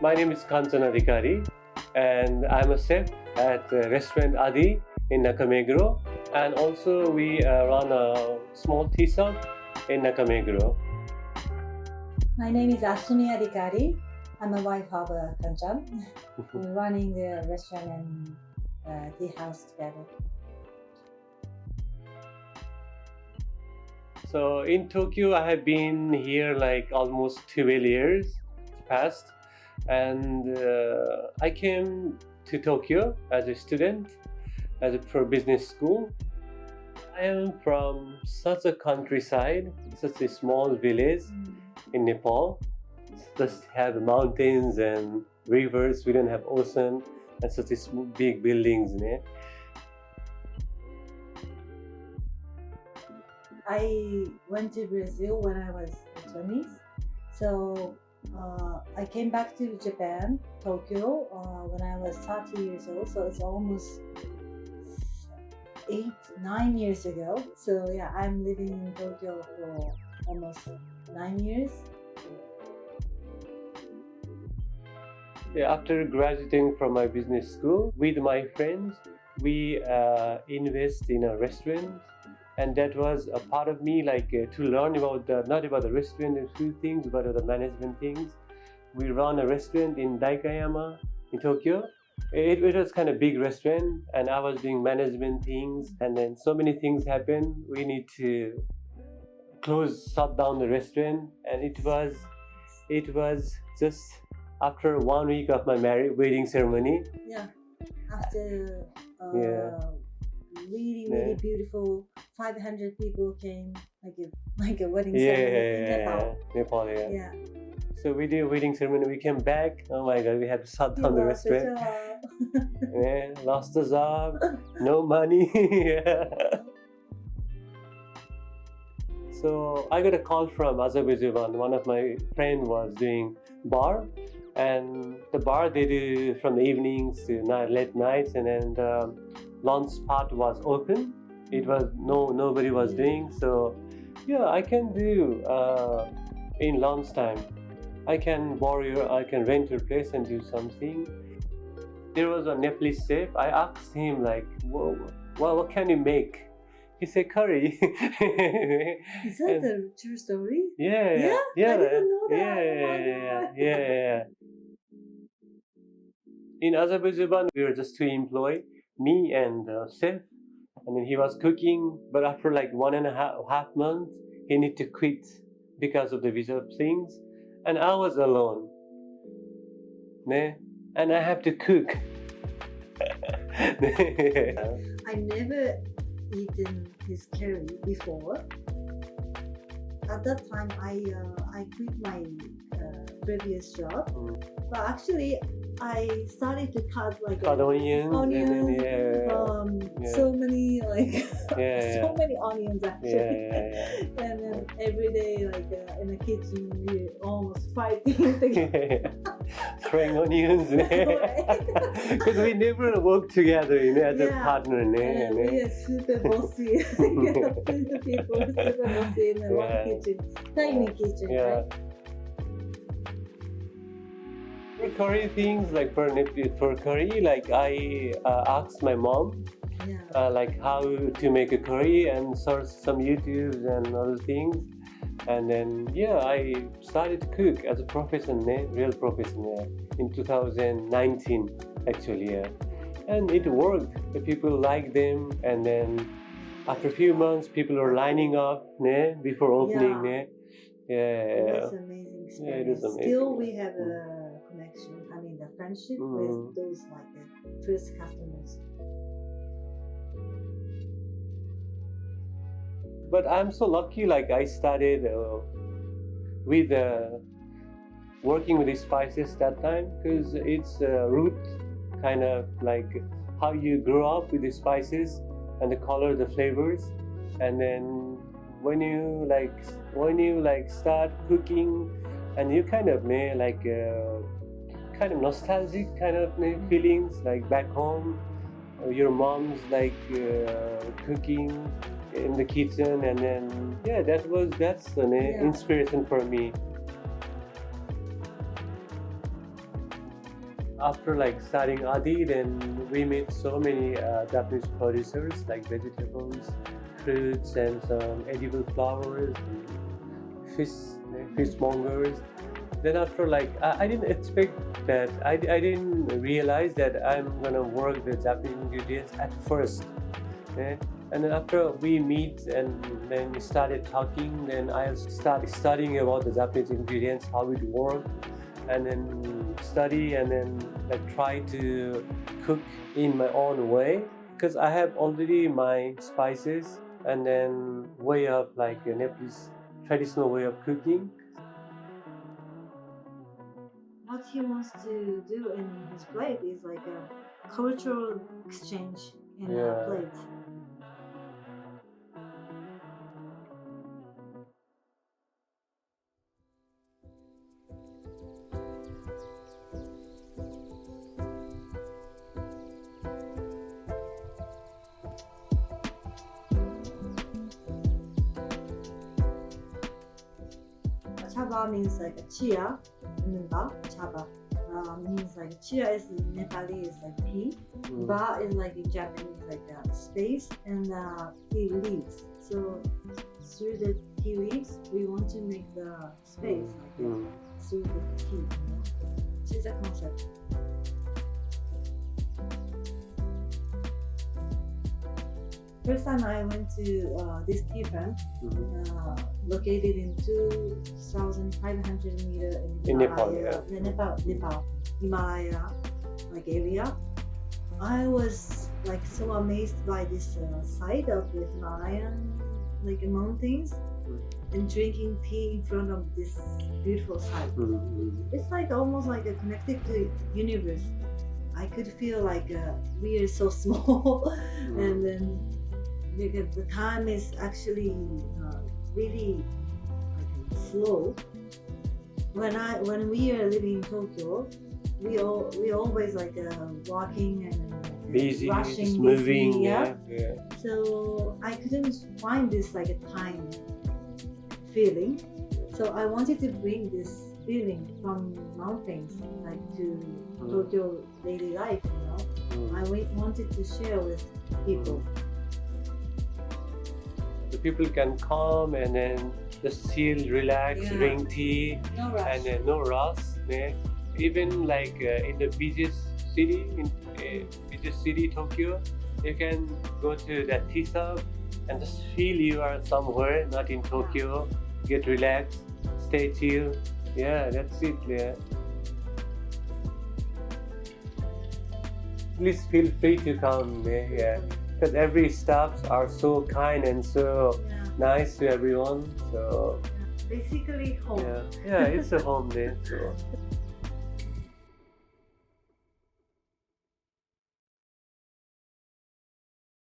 My name is Kanchan Adhikari, and I'm a chef at restaurant Adi in Nakameguro, and also we run a small tea shop in Nakameguro. My name is Asumi Adhikari. I'm a wife of Kanchan. We're running the restaurant and tea house together. So in Tokyo, I have been here like almost 12 years past, and I came to Tokyo as a student, for business school. I am from such a countryside, such a small village in Nepal. Just have mountains and rivers. We don't have ocean and such big buildings. I went to Brazil when I was 20s. So I came back to Japan, Tokyo, when I was 30 years old. So it's almost 8-9 years ago. So yeah, I'm living in Tokyo for almost 9 years. Yeah, after graduating from my business school, with my friends, we invest in a restaurant, and that was a part of me, to learn about not about the restaurant and food things, but the management things. We run a restaurant in Daikayama in Tokyo. It was kind of big restaurant, and I was doing management things, and then so many things happened. We need to shut down the restaurant, and it was just after 1 week of my wedding ceremony. Yeah, after Yeah. really beautiful 500 people came, like a wedding Yeah, ceremony in Nepal. Nepal, Yeah. So we did a wedding ceremony. We came back. Oh my God, we had to shut down the lost the restaurant. job. Yeah, lost the job, no money. Yeah. So I got a call from Azerbaijan. One of my friend was doing bar, and the bar they do from the evenings to late nights, and then the lunch part was open. It was nobody was doing. So yeah, I can do in lunch time. I can rent your place and do something. There was a Nepalese chef. I asked him what can you make? He said curry. Is that the true story? Yeah. I didn't know that. Yeah. In Azerbaijan, we were just two employees, me and the chef, and then he was cooking. But after like 1.5 months, he need to quit because of the visa things, and I was alone. And I have to cook. I never eaten his curry before. At that time, I quit my previous job. But actually, I started to cut onions, and then, so many so many onions actually. And then every day in the kitchen we almost fighting together. Throwing onions, because we never work together, as a partner. And we are super bossy. People super bossy in one kitchen, tiny kitchen, right? For curry things, for curry, I asked my mom, how to make a curry, and search some YouTubes and other things, and then I started to cook as a profession, real profession, in 2019 actually, and it worked. The people liked them, and then after a few months, people were lining up, before opening, It was an amazing experience. Yeah, it is amazing. Still, we have a connection. I mean, the friendship with those first customers. But I'm so lucky. I started with working with the spices that time, because it's root kind of how you grow up with the spices and the color, the flavors, and then when you start cooking, and you kind of kind of nostalgic kind of feelings, back home, your mom's cooking in the kitchen, and then that's an inspiration for me. after like starting Adi, then we met so many Japanese producers like vegetables, fruits, and some edible flowers, and fishmongers. Then after like I didn't expect that I didn't realize that I'm gonna work the Japanese ingredients at first. Eh? And then after we meet and then we started talking, then I started studying about the Japanese ingredients, how it works, and then study and then like try to cook in my own way, because I have already my spices and then way of like a Nepalese traditional way of cooking. What he wants to do in his plate is like a cultural exchange in Yeah. a plate. Chiya-ba means like a chia, ba, chaba. Means like chia is Nepalese like pea, ba is like in Japanese like space, and tea leaves. So through the tea leaves, we want to make the space like through the tea. This is the concept. First time I went to this tea farm, located in 2,500 meters In Nepal, yeah. Nepal, Himalaya, like area. I was like so amazed by this sight of the Himalayan like mountains and drinking tea in front of this beautiful sight. It's like almost like connected to universe. I could feel like we are so small, and then because the time is actually really like slow. When we are living in Tokyo, we always like walking and busy, rushing, just moving, yeah. yeah. So I couldn't find this like a time feeling. So I wanted to bring this feeling from mountains like to Tokyo daily life. I wanted to share with people. The people can come and then just chill, relax, drink tea, No rush. and then no rush. Yeah. Even like in the busiest city, Tokyo, you can go to that tea shop and just feel you are somewhere, not in Tokyo. Get relaxed, stay chill. Yeah, that's it. Yeah. Please feel free to come. Yeah. Because every staffs are so kind and so nice to everyone. So basically home. yeah, it's a home there. So